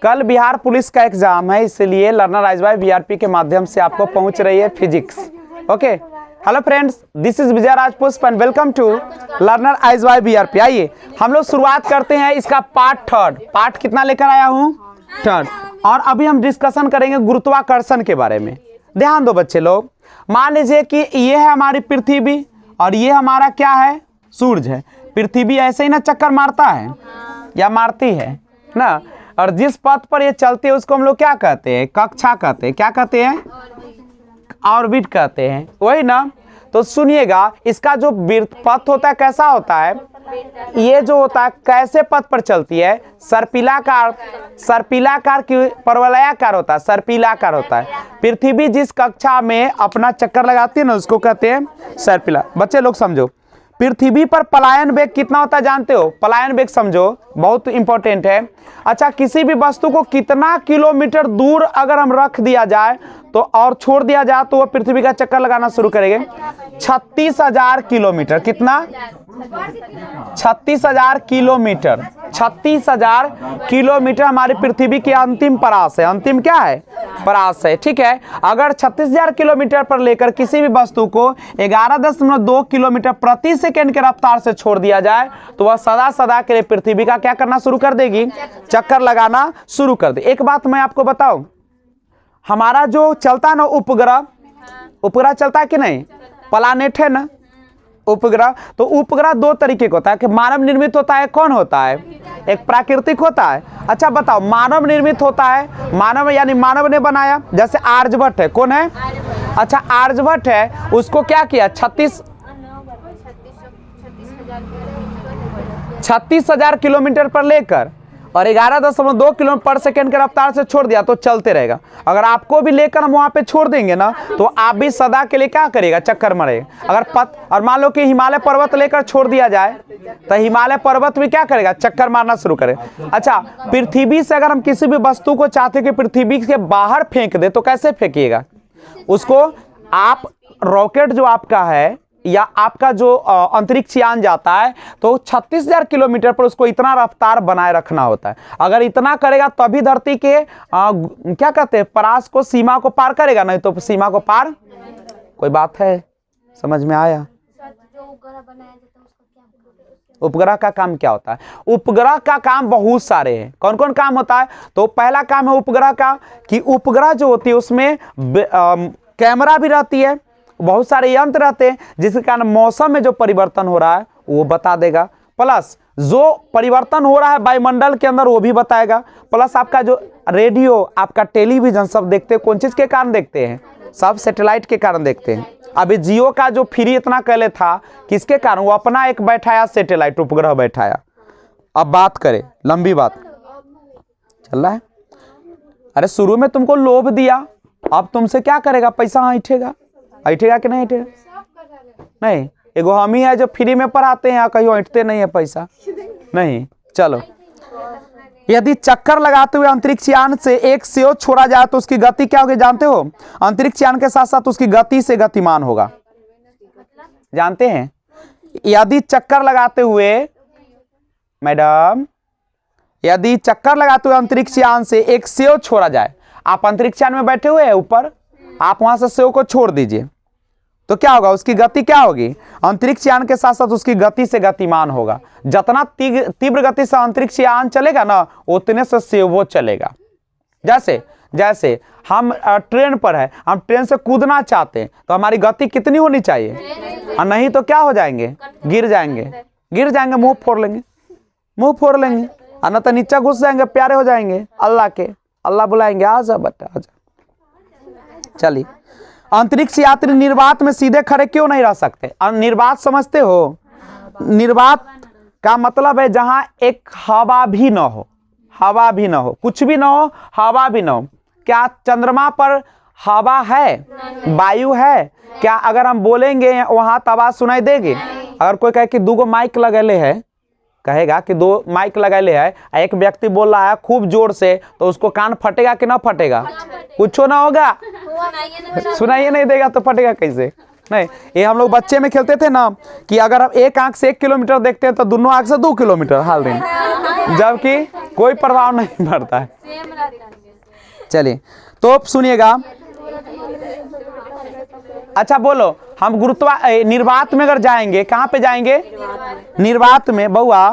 कल बिहार पुलिस का एग्जाम है, इसलिए लर्नर आइज बाय बीआरपी के माध्यम से आपको पहुंच रही है physics. Okay, hello friends, this is Vijay Rajpushp and welcome to learner eyes by BRP. आइए हम लोग शुरुआत करते हैं इसका पार्ट थर्ड। पार्ट कितना लेकर आया हूं? थर्ड। और अभी हम डिस्कशन करेंगे गुरुत्वाकर्षण के बारे में। ध्यान दो बच्चे लोग, मान लीजिए कि ये है हमारी पृथ्वी और ये हमारा क्या है? सूरज है। पृथ्वी ऐसे ही ना चक्कर मारता है या मारती है ना, और जिस पथ पर ये चलते हैं उसको हम लोग क्या कहते हैं? कक्षा कहते हैं। क्या कहते हैं? ऑर्बिट कहते हैं, वही ना। तो सुनिएगा, इसका जो पथ होता है कैसा होता है? ये जो होता है कैसे पथ पर चलती है? सर्पिलाकार, सर्पिलाकार की परवलयाकार होता है, सर्पिलाकार होता है। पृथ्वी जिस कक्षा में अपना चक्कर लगाती है ना उसको कहते हैं सर्पिला। बच्चे लोग समझो, पृथ्वी पर पलायन वेग कितना होता है जानते हो? पलायन वेग समझो, बहुत इंपॉर्टेंट है। अच्छा, किसी भी वस्तु को कितना किलोमीटर दूर अगर हम रख दिया जाए तो और छोड़ दिया जाए तो वह पृथ्वी का चक्कर लगाना शुरू करेंगे? 36,000 किलोमीटर। कितना? 36,000 किलोमीटर। 36,000 किलोमीटर हमारी पृथ्वी की अंतिम परास है। अंतिम क्या है? परास है, ठीक है। अगर 36,000 किलोमीटर पर लेकर किसी भी वस्तु को 11.2 किलोमीटर प्रति सेकेंड के रफ्तार से छोड़ दिया जाए तो वह सदा सदा के लिए पृथ्वी का क्या करना शुरू कर देगी? चक्कर लगाना शुरू कर दे। एक बात मैं आपको बताऊं, हमारा जो चलता है ना उपग्रह, उपग्रह चलता है कि नहीं? प्लैनेट है ना उपग्रह। तो उपग्रह दो तरीके का होता है, कि मानव निर्मित होता है, कौन होता है? एक प्राकृतिक होता है। अच्छा बताओ, मानव निर्मित होता है, मानव यानी मानव ने बनाया, जैसे आर्यभट्ट है। कौन है? अच्छा, आर्यभट्ट है, उसको क्या किया? 36,000 किलोमीटर पर लेकर और 11.2 किलोमीटर पर सेकेंड के रफ्तार से छोड़ दिया तो चलते रहेगा। अगर आपको भी लेकर हम वहां पे छोड़ देंगे ना तो आप भी सदा के लिए क्या करेगा? चक्कर मारेगा। अगर और मान लो कि हिमालय पर्वत लेकर छोड़ दिया जाए तो हिमालय पर्वत भी क्या करेगा? चक्कर मारना शुरू करेगा। अच्छा, पृथ्वी से अगर हम किसी भी वस्तु को चाहते कि पृथ्वी के बाहर फेंक दे तो कैसे फेंकिएगा उसको? आप रॉकेट जो आपका है या आपका जो अंतरिक्ष यान जाता है तो 36,000 किलोमीटर पर उसको इतना रफ्तार बनाए रखना होता है। अगर इतना करेगा तभी धरती के क्या कहते हैं, परास को, सीमा को पार करेगा, नहीं तो सीमा को पार। कोई बात है समझ में आया? उपग्रह का काम क्या होता है? उपग्रह का काम बहुत सारे हैं। कौन कौन काम होता है? तो पहला काम है उपग्रह का कि उपग्रह जो होती है उसमें कैमरा भी रहती है, बहुत सारे यंत्र रहते हैं जिसके कारण मौसम में जो परिवर्तन हो रहा है वो बता देगा, प्लस जो परिवर्तन हो रहा है वायुमंडल के अंदर वो भी बताएगा, प्लस आपका जो रेडियो, आपका टेलीविजन सब देखते हैं, कौन चीज के कारण देखते हैं? सब सैटेलाइट के कारण देखते हैं। अभी जियो का जो फ्री इतना कहले था किसके कारण? वो अपना एक बैठाया सैटेलाइट, उपग्रह बैठाया। अब बात करें, लंबी बात चल रहा है। अरे शुरू में तुमको लोभ दिया, अब तुमसे क्या करेगा? पैसा ऐंठेगा, ऐंठेगा कि नहीं ऐंठेगा? नहीं, एगो हम ही है जो फ्री में पढ़ाते हैं, कहीं ऐंठते नहीं है पैसा नहीं। चलो, यदि चक्कर लगाते हुए अंतरिक्ष यान से एक CO छोड़ा जाए तो उसकी गति क्या होगी जानते हो? अंतरिक्ष यान के साथ साथ उसकी गति से गतिमान होगा। जानते हैं? यदि चक्कर लगाते हुए, मैडम, यदि चक्कर लगाते हुए अंतरिक्ष यान से एक CO छोड़ा जाए, आप अंतरिक्ष यान में बैठे हुए हैं ऊपर, आप वहां से CO को छोड़ दीजिए तो क्या होगा? उसकी गति क्या होगी? अंतरिक्ष यान के साथ साथ उसकी गति से गतिमान होगा। जितना तीव्र गति से अंतरिक्ष यान चलेगा ना उतने से वो चलेगा। जैसे जैसे हम ट्रेन पर है, हम ट्रेन से कूदना चाहते हैं तो हमारी गति कितनी होनी चाहिए? और नहीं तो क्या हो जाएंगे? गिर जाएंगे, गिर जाएंगे, मुंह फोड़ लेंगे, मुंह फोड़ लेंगे, और न तो नीचे घुस जाएंगे, प्यारे हो जाएंगे अल्लाह के। अल्लाह बुलाएंगे, आजा बेटा आजा। चलिए, अंतरिक्ष यात्री निर्वात में सीधे खड़े क्यों नहीं रह सकते? निर्वात समझते हो? निर्वात का मतलब है जहां एक हवा भी न हो, हवा भी न हो, कुछ भी न हो, हवा भी न हो। क्या चंद्रमा पर हवा है? वायु है क्या? अगर हम बोलेंगे वहां तो आवाज सुनाई देगी? अगर कोई कहे कि 2 माइक लगेले है, कहेगा कि 2 माइक लगेले है, एक व्यक्ति बोल रहा है खूब जोर से, तो उसको कान फटेगा कि ना फटेगा? कुछ ना होगा, सुनाइए नहीं देगा तो फटेगा कैसे? नहीं। ये हम लोग बच्चे में खेलते थे ना कि अगर हम एक आंख से 1 किलोमीटर देखते हैं तो दोनों आंख से 2 किलोमीटर हाल दिन, जबकि कोई प्रभाव नहीं पड़ता है। सेम रहता है। चलिए तो अब सुनिएगा। अच्छा बोलो, हम निर्वात में अगर जाएंगे, कहाँ पे जाएंगे? निर्वात में। बउआ,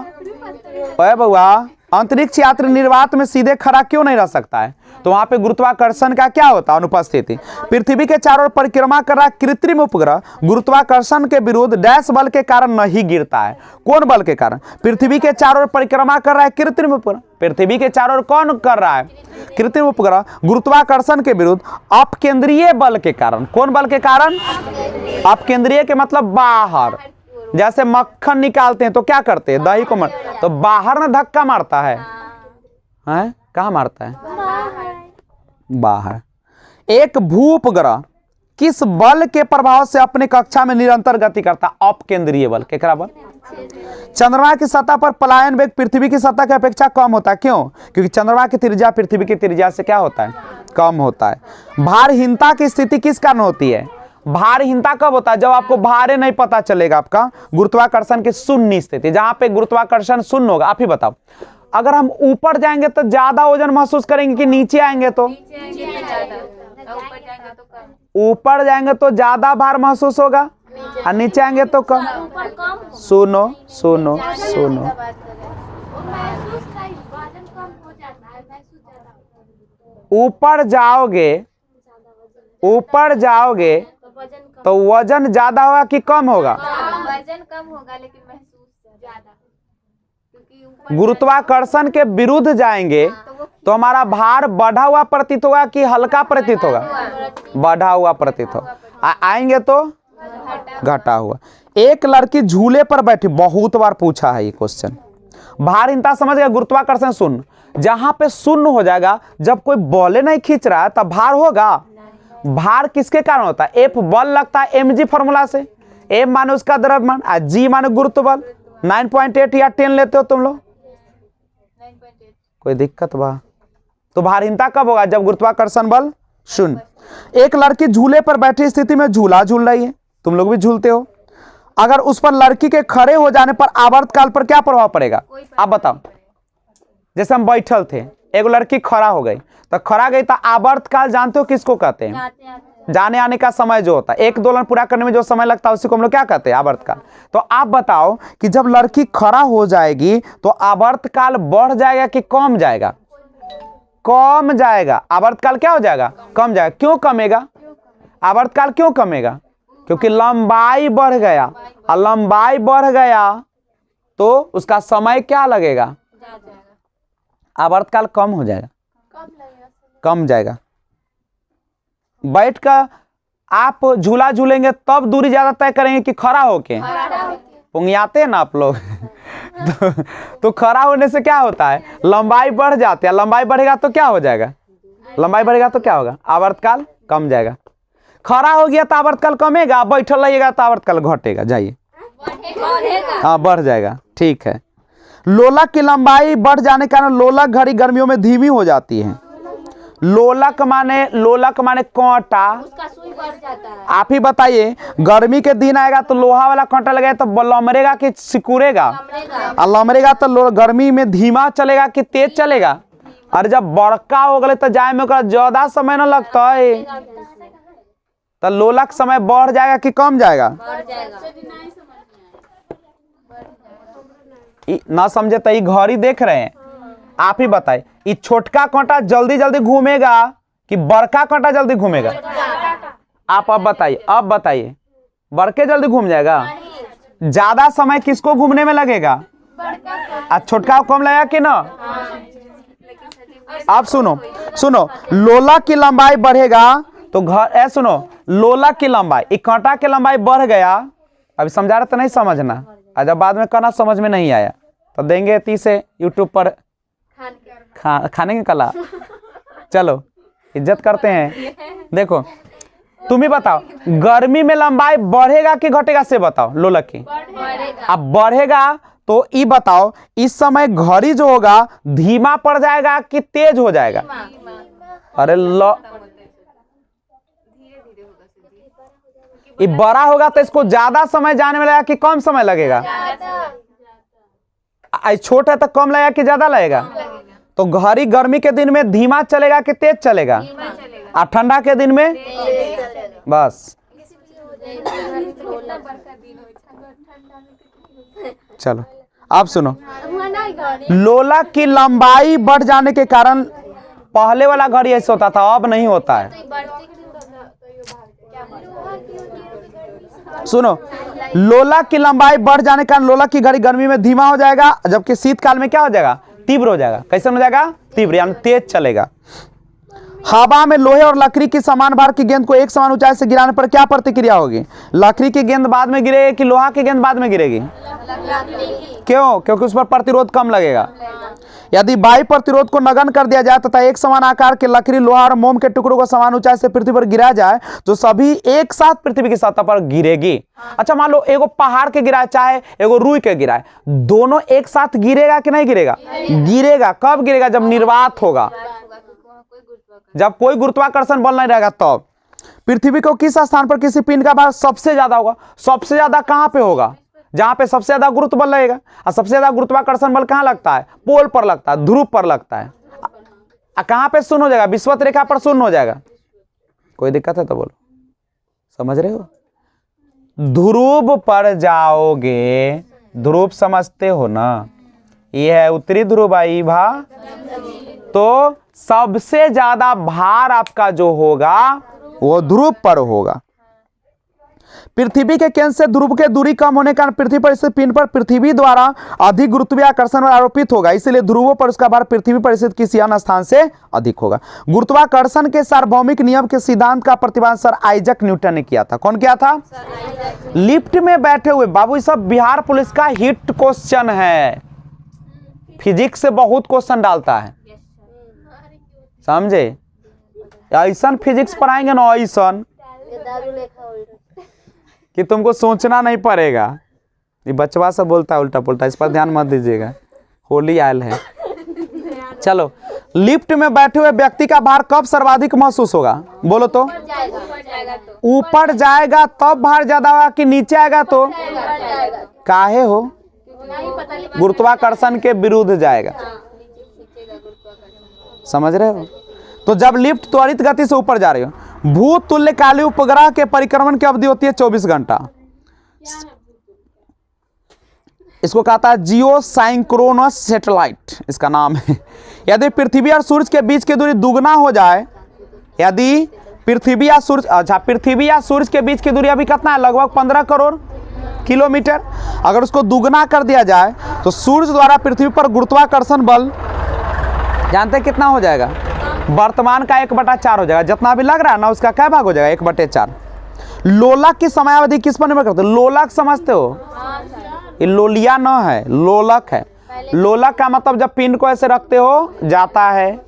ओए बउआ, अंतरिक्ष यात्री निर्वात में सीधे खड़ा क्यों नहीं रह सकता है? तो वहां पे गुरुत्वाकर्षण का क्या होता है? अनुपस्थिति। पृथ्वी के चारों ओर परिक्रमा कर रहा कृत्रिम उपग्रह गुरुत्वाकर्षण के विरुद्ध डैश बल के कारण नहीं गिरता है। कौन बल के कारण? पृथ्वी के चारों ओर परिक्रमा कर रहा है कृत्रिम उपग्रह। पृथ्वी के चारों ओर कौन कर रहा है? कृत्रिम उपग्रह गुरुत्वाकर्षण के विरुद्ध अपकेंद्रीय बल के कारण। कौन बल के कारण? अपकेंद्रीय के मतलब बाहर। जैसे मक्खन निकालते हैं तो क्या करते हैं? दही को तो बाहर ना धक्का मारता है, हैं? कहाँ मारता है? बाहर। एक भूउपग्रह किस बल के प्रभाव से अपने कक्षा में निरंतर गति करता? अपकेंद्रीय बल। केकरा बल? चंद्रमा की सतह पर पलायन वेग पृथ्वी की सतह की अपेक्षा कम होता है। क्यों? क्योंकि चंद्रमा की त्रिज्या पृथ्वी की त्रिज्या से क्या होता है? कम होता है। भारहीनता की स्थिति किस कारण होती है? भारहीनता कब होता है? जब आपको भारे नहीं पता चलेगा, आपका गुरुत्वाकर्षण की शून्य स्थिति, जहां पे गुरुत्वाकर्षण शून्य होगा। आप ही बताओ, अगर हम ऊपर जाएंगे तो ज्यादा वजन महसूस करेंगे कि नीचे आएंगे तो? ऊपर जाएंगे तो ज्यादा भार महसूस होगा और नीचे आएंगे तो कम। सुनो सुनो सुनो, ऊपर जाओगे, ऊपर जाओगे तो वजन ज्यादा होगा कि कम होगा? वजन कम होगा लेकिन महसूस ज्यादा, क्योंकि गुरुत्वाकर्षण के विरुद्ध जाएंगे तो हमारा भार बढ़ा हुआ प्रतीत होगा कि हल्का प्रतीत होगा? बढ़ा हुआ प्रतीत होगा। आएंगे तो घटा हुआ। एक लड़की झूले पर बैठी, बहुत बार पूछा है ये क्वेश्चन। भारहीनता समझ गया, गुरुत्वाकर्षण शून्य। जहां पे शून्य हो जाएगा, जब कोई बॉले नहीं खींच रहा है तब भार होगा? भार किसके कारण होता है? एफ बल लगता है mg फॉर्मूला से। एम माने उसका द्रव्यमान और जी माने गुरुत्व बल। 9.8 या 10 लेते हो तुम लोग? 9.8। कोई दिक्कत बा? तो भारहीनता कब होगा? जब गुरुत्वाकर्षण बल शून्य। एक लड़की झूले पर बैठी स्थिति में झूला झूल रही है, तुम लोग भी झूलते हो। अगर उस पर लड़की के खड़े हो जाने पर आवर्तकाल पर क्या प्रभाव पड़ेगा? आप बताओ। जैसे हम बैठल थे, एक लड़की खड़ा हो गई, तो खड़ा गई तो आवर्तकाल जानते हो किसको कहते हैं? जाने आने का समय जो होता है, एक दोलन पूरा करने में जो समय लगता है उसी को हम लोग क्या कहते हैं? आवर्तकाल। तो आप बताओ कि जब लड़की खड़ा हो जाएगी तो आवर्तकाल बढ़ जाएगा कि कम जाएगा? कम जाएगा। आवर्तकाल क्या हो जाएगा? कम जाएगा। क्यों कमेगा? आवर्तकाल क्यों कमेगा? क्योंकि लंबाई बढ़ गया, और लंबाई बढ़ गया तो उसका समय क्या लगेगा? आवर्तकाल कम हो जाएगा, कम जाएगा। बैठ कर आप झूला झूलेंगे तब दूरी ज्यादा तय करेंगे कि खड़ा होके? पुंगियाते हैं ना आप लोग। तो खड़ा होने से क्या होता है? लंबाई बढ़ जाती है। लंबाई बढ़ेगा तो क्या हो जाएगा? लंबाई बढ़ेगा तो क्या होगा? आवर्तकाल कम जाएगा। खड़ा हो गया तो आवर्तकाल कमेगा, बैठल रहिएगा तो आवर्तकाल घटेगा। जाइए, हाँ बढ़ जाएगा। ठीक है। लोलक की लंबाई बढ़ जाने के कारण लोलक घड़ी गर्मियों में धीमी हो जाती है। लोलक माने कांटा। उसका सुई बढ़ जाता है। आप ही बताइए, गर्मी के दिन आएगा तो लोहा वाला कांटा लगेगा तो लमरेगा कि सिकुड़ेगा? और लमरेगा तो गर्मी में धीमा चलेगा कि तेज चलेगा? और जब बड़का हो गए तो जाए में ज्यादा समय न लगता है, तो लोलक समय बढ़ जाएगा कि कम जाएगा? ना समझे तो ये घड़ी देख रहे हैं, आप ही बताए, ये छोटका कांटा जल्दी जल्दी घूमेगा कि बड़का कांटा जल्दी घूमेगा? आप अब बताइए, बड़के जल्दी घूम जाएगा? ज्यादा समय किसको घूमने में लगेगा? और छोटका कम लगेगा कि ना? आप सुनो, लोलक की लंबाई बढ़ेगा तो सुनो, लोलक की लंबाई, एक कांटा की लंबाई बढ़ गया। अभी समझा रहे तो नहीं समझना, जब बाद में कहना समझ में नहीं आया तो देंगे 30 यूट्यूब पर खाने की कला। चलो इज्जत करते हैं। देखो तुम ही बताओ, गर्मी में लंबाई बढ़ेगा कि घटेगा से बताओ? लोलक की अब बढ़ेगा तो ये बताओ, इस समय घड़ी जो होगा धीमा पड़ जाएगा कि तेज हो जाएगा? अरे ये बड़ा होगा तो इसको ज्यादा समय जाने में लगेगा कि कम समय लगेगा? छोटा है तो कम लगेगा कि ज्यादा लगेगा? तो घड़ी गर्मी के दिन में धीमा चलेगा कि तेज चलेगा? धीमा चलेगा। और ठंडा के दिन में तेज चलेगा। बस। चलो आप सुनो, लोलक की लंबाई बढ़ जाने के कारण पहले वाला घड़ी ऐसे होता था, अब नहीं होता है। सुनो, लोलक की लंबाई बढ़ जाने के कारण लोलक की घड़ी गर्मी में धीमा हो जाएगा, जबकि शीतकाल में क्या हो जाएगा? तीव्र हो जाएगा। कैसे हो जाएगा? तीव्र, यानी तेज चलेगा। हवा में लोहे और लकड़ी की समान भार की गेंद को एक समान ऊंचाई से गिराने पर क्या प्रतिक्रिया होगी? लकड़ी की गेंद बाद में गिरेगी कि लोहा की गेंद बाद में गिरेगी? क्यों? क्योंकि उस पर प्रतिरोध कम लगेगा। यदि वायु प्रतिरोध को नगण्य कर दिया जाए तथा एक समान आकार के लकड़ी, लोहा और मोम के टुकड़ों को समान ऊंचाई से पृथ्वी पर गिराया जाए तो सभी एक साथ पृथ्वी की सतह पर गिरेगी। अच्छा, मान लो एगो पहाड़ के गिराए चाहे एगो रुई के गिराए, दोनों एक साथ गिरेगा कि नहीं गिरेगा? गिरेगा। कब गिरेगा? जब निर्वात होगा, जब कोई गुरुत्वाकर्षण बल नहीं रहेगा तब। पृथ्वी को किस स्थान पर किसी पिंड का भार सबसे ज्यादा होगा? सबसे ज्यादा कहां पे होगा? जहां पे सबसे ज्यादा गुरुत्व बल लगेगा। और सबसे ज्यादा गुरुत्वाकर्षण बल कहां लगता है? पोल पर लगता है, ध्रुव पर लगता है। कहां पे शून्य हो जाएगा? विषुवत रेखा पर शून्य हो जाएगा। कोई दिक्कत है तो बोलो, समझ रहे हो? ध्रुव पर जाओगे, ध्रुव समझते हो ना? ये है उत्तरी ध्रुव आई भा, तो सबसे ज्यादा भार आपका जो होगा वो ध्रुव पर होगा। पृथ्वी के केंद्र से ध्रुव के दूरी कम होने के कारण पृथ्वी पर स्थित पिंड पर पृथ्वी द्वारा अधिक गुरुत्वाकर्षण आरोपित होगा, इसलिए ध्रुवों पर उसका भार पृथ्वी पर स्थित किसी अन्य स्थान से अधिक होगा। गुरुत्वाकर्षण के सार्वभौमिक नियम के सिद्धांत का प्रतिपादन सर आइजक न्यूटन ने किया था। कौन किया था? लिफ्ट में बैठे हुए बाबू, सब बिहार पुलिस का हिट क्वेश्चन है, फिजिक्स से बहुत क्वेश्चन डालता है, समझे? ऐसा फिजिक्स पढ़ाएंगे ना ऐसा कि तुमको सोचना नहीं पड़ेगा। ये बचवा सब बोलता है उल्टा पुल्टा, इस पर ध्यान मत दीजिएगा, होली आयल है। चलो, लिफ्ट में बैठे हुए व्यक्ति का भार कब सर्वाधिक महसूस होगा? बोलो तो। ऊपर जाएगा तब भार ज्यादा होगा कि नीचे आएगा तो? काहे हो? गुरुत्वाकर्षण के विरुद्ध जाएगा, समझ रहे हो? तो जब लिफ्ट त्वरित गति से ऊपर जा रही हो, भूतुल्यकाली उपग्रह के परिक्रमण की अवधि होती है 24 घंटा। इसको कहता है जियो साइंक्रोनस सैटेलाइट, इसका नाम है। यदि पृथ्वी और सूरज के बीच की दूरी दुगना हो जाए, यदि पृथ्वी या सूरज, अच्छा पृथ्वी या सूरज के बीच की दूरी अभी कितना है? लगभग 15 करोड़ किलोमीटर। अगर उसको दुगना कर दिया जाए तो सूरज द्वारा पृथ्वी पर गुरुत्वाकर्षण बल जानते कितना हो जाएगा? वर्तमान का 1/4 हो जाएगा। जितना अभी लग रहा है ना उसका क्या भाग हो जाएगा? 1/4। लोलक की समयावधि किस पर निर्भर करती है? लोलक समझते हो? ये लोलिया न है, लोलक है। लोलक का मतलब जब पिंड को ऐसे रखते हो, जाता है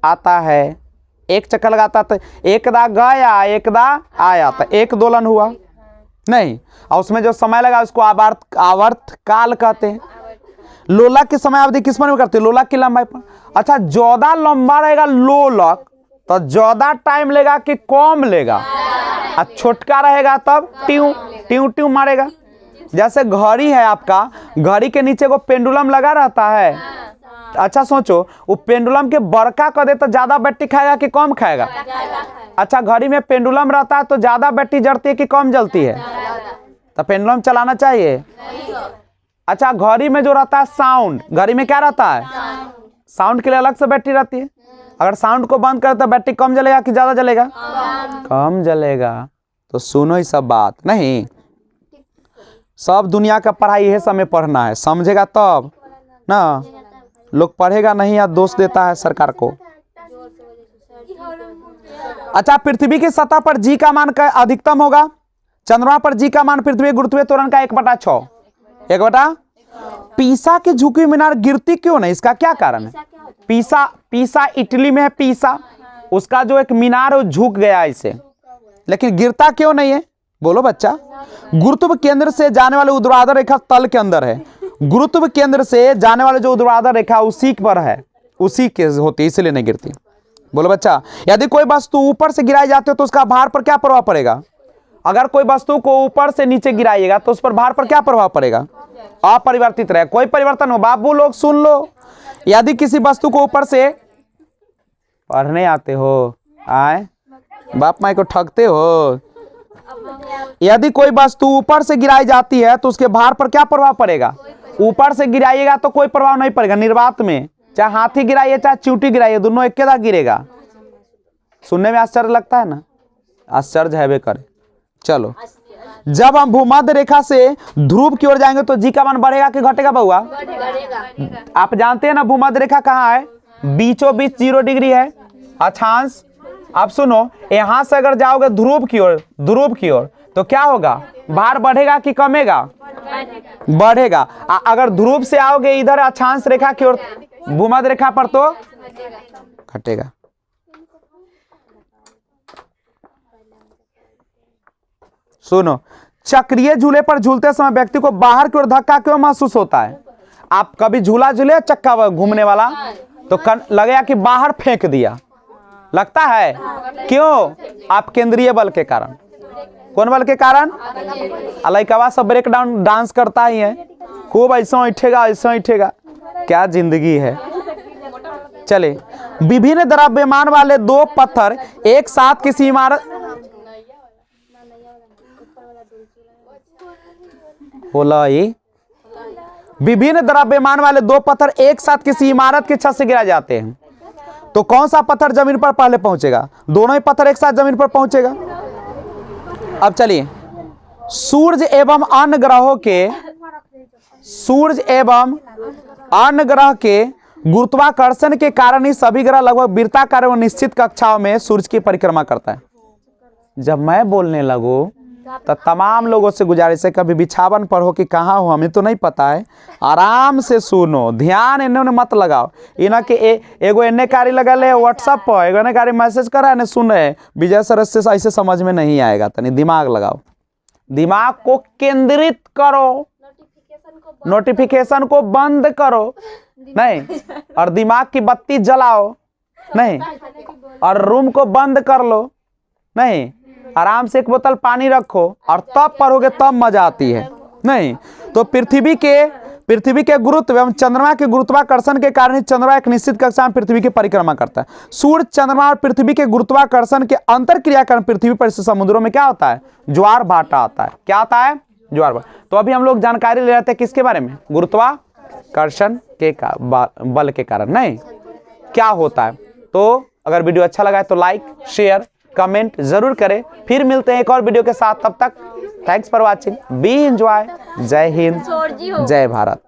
आता है, एक चक्कर लगाता तो एकदा गया एकदा आया, तो एक दोलन हुआ नहीं, और उसमें जो समय लगा उसको आवर्त काल कहते हैं। लोलक की समयावधि किस पर निर्भर करती है? लोलक की लंबाई पर। अच्छा, ज्यादा लंबा रहेगा लोलक तो ज्यादा टाइम लेगा कि कम लेगा? और छोटका रहेगा तब ट्यू ट्यू ट्यू मारेगा। जैसे घड़ी है आपका, घड़ी के नीचे को पेंडुलम लगा रहता है। अच्छा सोचो, वो पेंडुलम के बड़का कर दे तो ज्यादा बैटरी खाएगा कि कम खाएगा? अच्छा, घड़ी में पेंडुलम रहता है तो ज्यादा बैटरी जलती है कि कम जलती है? तो पेंडुलम चलाना चाहिए। अच्छा, घड़ी में जो रहता है साउंड, घड़ी में क्या रहता है? साउंड के लिए अलग से बैटरी रहती है। अगर साउंड को बंद कर तो बैटरी कम जलेगा कि ज्यादा जलेगा? कम जलेगा। तो सुनो ही सब बात नहीं, सब दुनिया का पढ़ाई यह समय पढ़ना है, समझेगा तब ना। लोग पढ़ेगा नहीं या दोष देता है सरकार को। अच्छा, पृथ्वी की सतह पर जी का मान अधिकतम होगा। चंद्रमा पर जी का मान पृथ्वी गुरुत्वीय त्वरण का 1/6। 1/। पीसा की झुकी मीनार गिरती क्यों नहीं? इसका क्या कारण है? पीसा इटली में है। पीसा, उसका जो एक मीनार है झुक गया इसे, लेकिन गिरता क्यों नहीं है? बोलो बच्चा। गुरुत्व केंद्र से जाने वाले ऊर्ध्वाधर रेखा तल के अंदर है। गुरुत्व केंद्र से जाने वाले जो ऊर्ध्वाधर रेखा उसी पर है, उसी के होती है, इसलिए नहीं गिरती। बोलो बच्चा। यदि कोई वस्तु ऊपर से गिराई जाती है तो उसका भार पर क्या प्रभाव पड़ेगा? अगर कोई वस्तु को ऊपर से नीचे गिराइएगा तो उस पर भार पर क्या प्रभाव पड़ेगा? अपरिवर्तित रहे, कोई परिवर्तन हो। बाबू लोग सुन लो, यदि किसी वस्तु को ऊपर से पढ़ने आते हो, आए बाप माई को ठगते हो। यदि कोई वस्तु ऊपर से गिराई जाती है तो उसके भार पर क्या प्रभाव पड़ेगा? ऊपर से गिराइएगा तो कोई प्रभाव नहीं पड़ेगा। निर्वात में चाहे हाथी गिराइए चाहे चींटी गिराइए, दोनों एक साथ गिरेगा। सुनने में आश्चर्य लगता है ना? आश्चर्य है वे करे। चलो, जब हम भूमध्य रेखा से ध्रुव की ओर जाएंगे तो जी का मान बढ़ेगा कि घटेगा बउआ? आप जानते हैं ना भूमध्य रेखा कहाँ है? बीचों बीच 0 डिग्री है अक्षांश। अब सुनो, यहां से अगर जाओगे ध्रुव की ओर तो क्या होगा? भार बढ़ेगा कि कमेगा? बढ़ेगा। अगर ध्रुव से आओगे इधर अक्षांश रेखा की ओर भूमध्य रेखा पर तो घटेगा। सुनो, चक्रीय झूले पर झूलते समय व्यक्ति को बाहर की ओर धक्का क्यों महसूस होता है? आप कभी झूला झूले चक्का घूमने वाला तो लगेगा कि बाहर फेंक दिया, लगता है। क्यों? आप केंद्रीय बल के कारण। कौन बल के कारण? अलैकवा सब ब्रेक डाउन डांस करता ही है, खूब ऐसा उठेगा। क्या जिंदगी है। चले, विभिन्न द्रव्यमान वाले 2 पत्थर एक साथ किसी इमारत विभिन्न द्रव्यमान वाले 2 पत्थर एक साथ किसी इमारत की छत से गिरा जाते हैं तो कौन सा पत्थर जमीन पर पहले पहुंचेगा? दोनों ही पत्थर एक साथ जमीन पर पहुंचेगा। अब चलिए, सूर्य एवं अन्य ग्रह के गुरुत्वाकर्षण के कारण ही सभी ग्रह लगभग वृत्ताकार एवं निश्चित कक्षाओं में सूर्य की परिक्रमा करता है। जब मैं बोलने लगूं तो तमाम लोगों से गुजारिश है, कभी बिछावन पर हो कि कहाँ हो हमें तो नहीं पता है, आराम से सुनो, ध्यान इन्होंने मत लगाओ। इना के एगो एने कारी लगा ले व्हाट्सएप पर, एगो एने कारी मैसेज कर रहा है, सुन रहे विजय सर से ऐसे समझ में नहीं आएगा। तनी दिमाग लगाओ, दिमाग को केंद्रित करो, नोटिफिकेशन को बंद करो नहीं, और दिमाग की बत्ती जलाओ नहीं, और रूम को बंद कर लो नहीं, आराम से 1 बोतल पानी रखो और तब पढ़ोगे तब मजा आती है नहीं। तो पृथ्वी के गुरुत्व एवं चंद्रमा के गुरुत्वाकर्षण के कारण ही चंद्रमा एक निश्चित कक्षा में पृथ्वी की परिक्रमा करता है। सूर्य, चंद्रमा और पृथ्वी के गुरुत्वाकर्षण के अंतर क्रिया कारण पृथ्वी पर समुद्रों में क्या होता है? ज्वार भाटा आता है। क्या आता है? ज्वार भाटा। तो अभी हम लोग जानकारी ले रहे थे किसके बारे में? गुरुत्वाकर्षण के बल के कारण नहीं, क्या होता है। तो अगर वीडियो अच्छा लगा है तो लाइक, शेयर, कमेंट जरूर करें। फिर मिलते हैं एक और वीडियो के साथ, तब तक thanks for watching, B enjoy. जय हिंद, जय भारत।